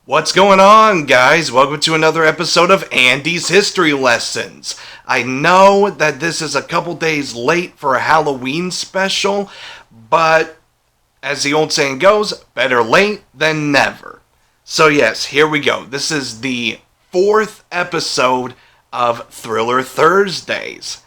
What's going on, guys? Welcome to another episode of Andy's History Lessons. I know that this is a couple days late for a Halloween special, but as the old saying goes, better late than never. So yes, here we go. This is the 4th episode of Thriller Thursdays.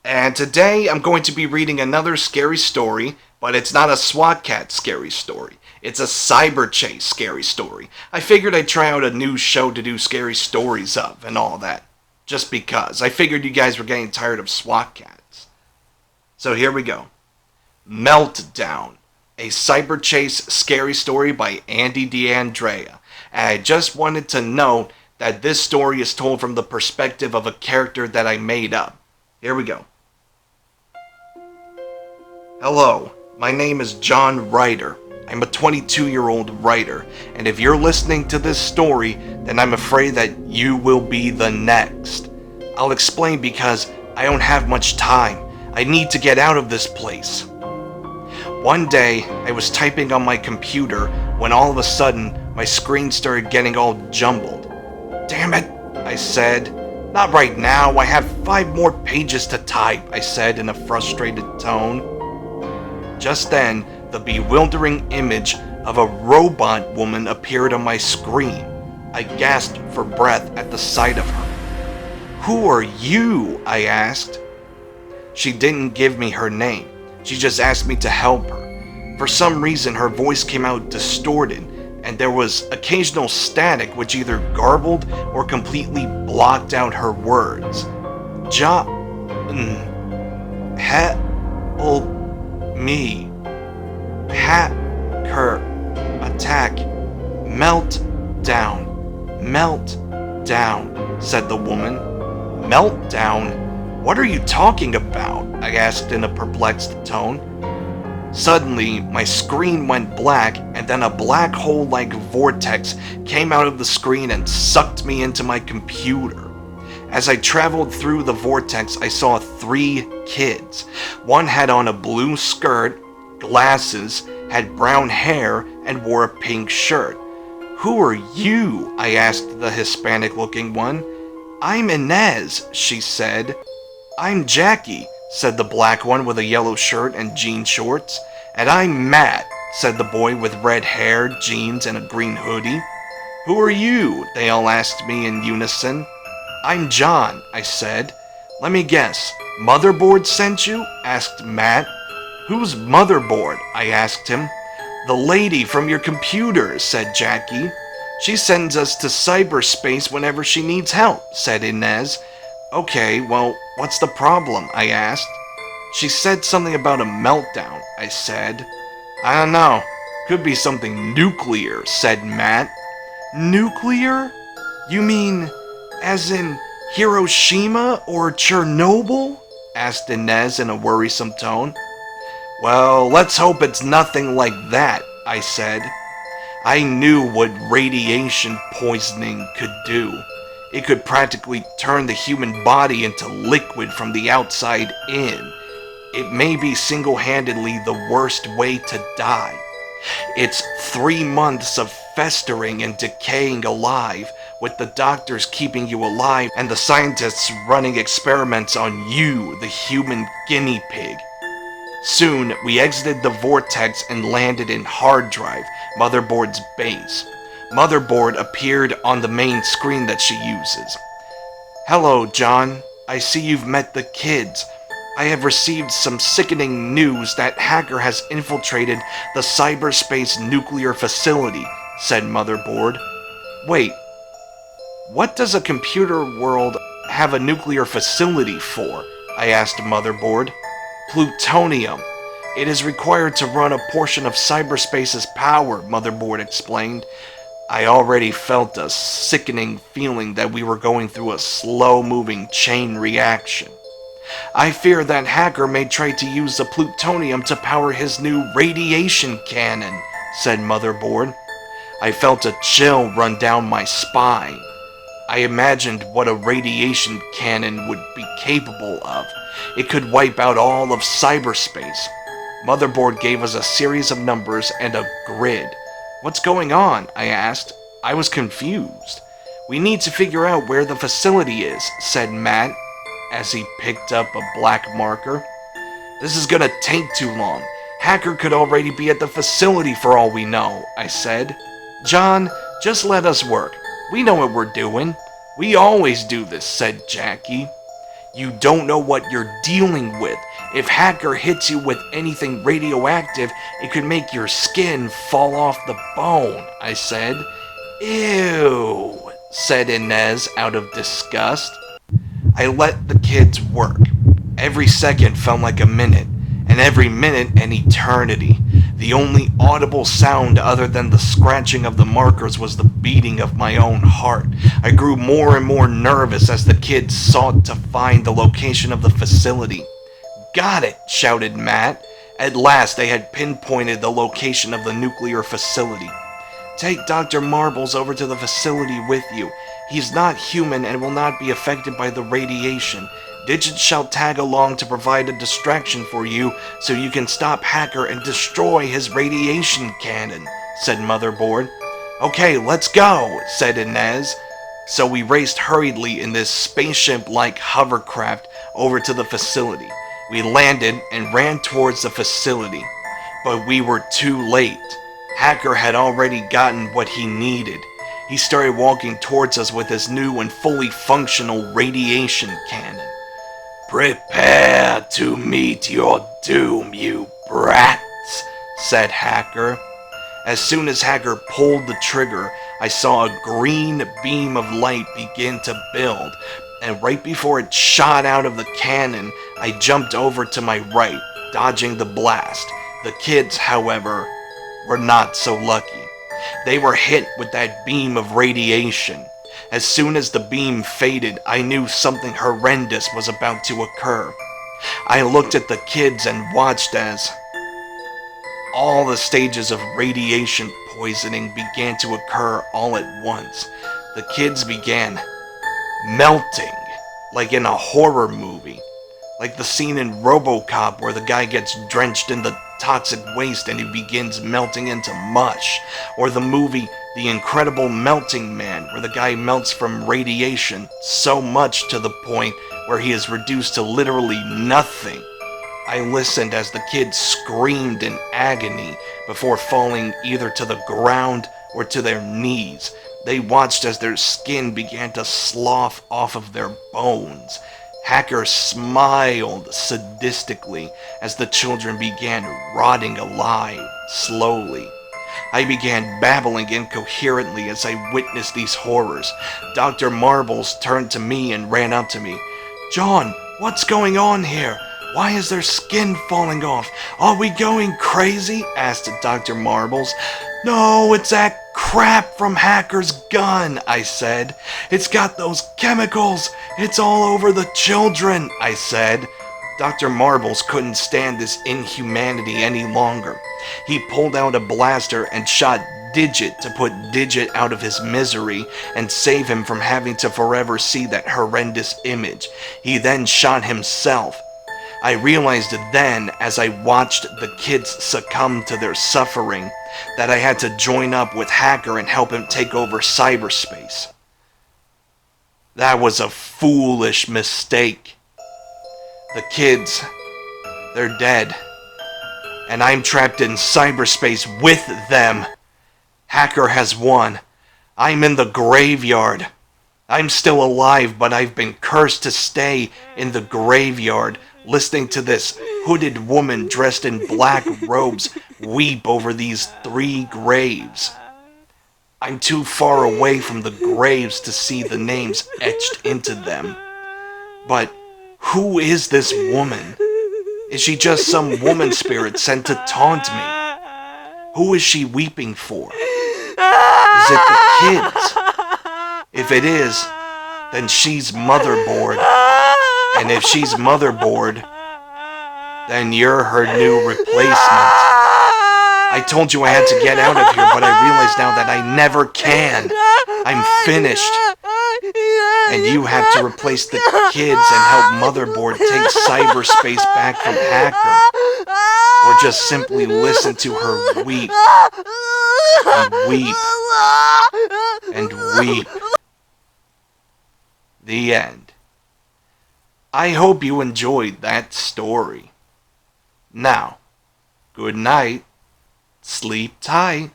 And today I'm going to be reading another scary story, but it's not a SWAT cat scary story. It's a Cyberchase scary story. I figured I'd try out a new show to do scary stories of and all that. Just because. I figured you guys were getting tired of SWAT cats. So here we go. Meltdown. A Cyberchase scary story by Andy D'Andrea. And I just wanted to note that this story is told from the perspective of a character that I made up. Here we go. Hello, my name is John Ryder. I'm a 22-year-old writer, and if you're listening to this story, then I'm afraid that you will be the next. I'll explain because I don't have much time. I need to get out of this place. One day, I was typing on my computer when all of a sudden, my screen started getting all jumbled. Damn it, I said. Not right now, I have 5 more pages to type, I said in a frustrated tone. Just then, the bewildering image of a robot woman appeared on my screen. I gasped for breath at the sight of her. Who are you? I asked. She didn't give me her name. She just asked me to help her. For some reason, her voice came out distorted, and there was occasional static which either garbled or completely blocked out her words. Help me. Hacker. Attack. Meltdown. Meltdown, said the woman. Meltdown? What are you talking about? I asked in a perplexed tone. Suddenly, my screen went black, and then a black hole-like vortex came out of the screen and sucked me into my computer. As I traveled through the vortex, I saw 3 kids. One had on a blue skirt, glasses, had brown hair, and wore a pink shirt. Who are you? I asked the Hispanic-looking one. I'm Inez, she said. I'm Jackie, said the black one with a yellow shirt and jean shorts. And I'm Matt, said the boy with red hair, jeans, and a green hoodie. Who are you? They all asked me in unison. I'm John, I said. Let me guess, Motherboard sent you? Asked Matt. Who's Motherboard? I asked him. The lady from your computer, said Jackie. She sends us to cyberspace whenever she needs help, said Inez. Okay, well, what's the problem? I asked. She said something about a meltdown, I said. I don't know. Could be something nuclear, said Matt. Nuclear? You mean as in Hiroshima or Chernobyl? Asked Inez in a worrisome tone. Well, let's hope it's nothing like that, I said. I knew what radiation poisoning could do. It could practically turn the human body into liquid from the outside in. It may be single-handedly the worst way to die. It's 3 months of festering and decaying alive, with the doctors keeping you alive and the scientists running experiments on you, the human guinea pig. Soon, we exited the vortex and landed in Hard Drive, Motherboard's base. Motherboard appeared on the main screen that she uses. Hello, John. I see you've met the kids. I have received some sickening news that hacker has infiltrated the cyberspace nuclear facility, said Motherboard. Wait, what does a computer world have a nuclear facility for? I asked Motherboard. Plutonium. It is required to run a portion of cyberspace's power, Motherboard explained. I already felt a sickening feeling that we were going through a slow-moving chain reaction. I fear that hacker may try to use the plutonium to power his new radiation cannon, said Motherboard. I felt a chill run down my spine. I imagined what a radiation cannon would be capable of. It could wipe out all of cyberspace. Motherboard gave us a series of numbers and a grid. What's going on? I asked. I was confused. "We need to figure out where the facility is," said Matt as he picked up a black marker. "This is gonna take too long. Hacker could already be at the facility for all we know," I said. "John, just let us work. We know what we're doing. We always do this," said Jackie. "You don't know what you're dealing with. If Hacker hits you with anything radioactive, it could make your skin fall off the bone," I said. "Ew," said Inez out of disgust. I let the kids work. Every second felt like a minute, and every minute an eternity. The only audible sound other than the scratching of the markers was the beating of my own heart. I grew more and more nervous as the kids sought to find the location of the facility. "Got it!" shouted Matt. At last they had pinpointed the location of the nuclear facility. "Take Dr. Marbles over to the facility with you. He's not human and will not be affected by the radiation. Digits shall tag along to provide a distraction for you so you can stop Hacker and destroy his radiation cannon," said Motherboard. "Okay, let's go," said Inez. So we raced hurriedly in this spaceship-like hovercraft over to the facility. We landed and ran towards the facility, but we were too late. Hacker had already gotten what he needed. He started walking towards us with his new and fully functional radiation cannon. "Prepare to meet your doom, you brats," said Hacker. As soon as Hacker pulled the trigger, I saw a green beam of light begin to build, and right before it shot out of the cannon, I jumped over to my right, dodging the blast. The kids, however, were not so lucky. They were hit with that beam of radiation. As soon as the beam faded, I knew something horrendous was about to occur. I looked at the kids and watched as all the stages of radiation poisoning began to occur all at once. The kids began melting, like in a horror movie. Like the scene in RoboCop where the guy gets drenched in the toxic waste and he begins melting into mush. Or the movie The Incredible Melting Man, where the guy melts from radiation so much to the point where he is reduced to literally nothing. I listened as the kids screamed in agony before falling either to the ground or to their knees. They watched as their skin began to slough off of their bones. Hacker smiled sadistically as the children began rotting alive, slowly. I began babbling incoherently as I witnessed these horrors. Dr. Marbles turned to me and ran up to me. "John, what's going on here? Why is their skin falling off? Are we going crazy?" asked Dr. Marbles. "No, it's that crap from Hacker's gun," I said. "It's got those chemicals. It's all over the children," I said. Dr. Marbles couldn't stand this inhumanity any longer. He pulled out a blaster and shot Digit to put Digit out of his misery and save him from having to forever see that horrendous image. He then shot himself. I realized then, as I watched the kids succumb to their suffering, that I had to join up with Hacker and help him take over cyberspace. That was a foolish mistake. The kids, they're dead. And I'm trapped in cyberspace with them. Hacker has won. I'm in the graveyard. I'm still alive, but I've been cursed to stay in the graveyard, listening to this hooded woman dressed in black robes weep over these 3 graves. I'm too far away from the graves to see the names etched into them. But who is this woman? Is she just some woman spirit sent to taunt me? Who is she weeping for? Is it the kids? If it is, then she's Motherboard. And if she's Motherboard, then you're her new replacement. I told you I had to get out of here, but I realize now that I never can. I'm finished. And you have to replace the kids and help Motherboard take cyberspace back from Hacker. Or just simply listen to her weep and weep and weep. The end. I hope you enjoyed that story. Now, good night. Sleep tight.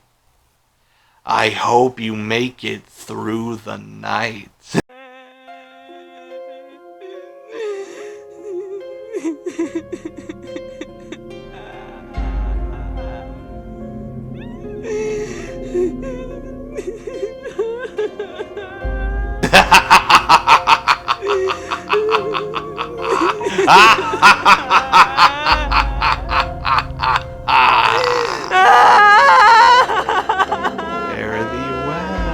I hope you make it through the night. Fare thee well.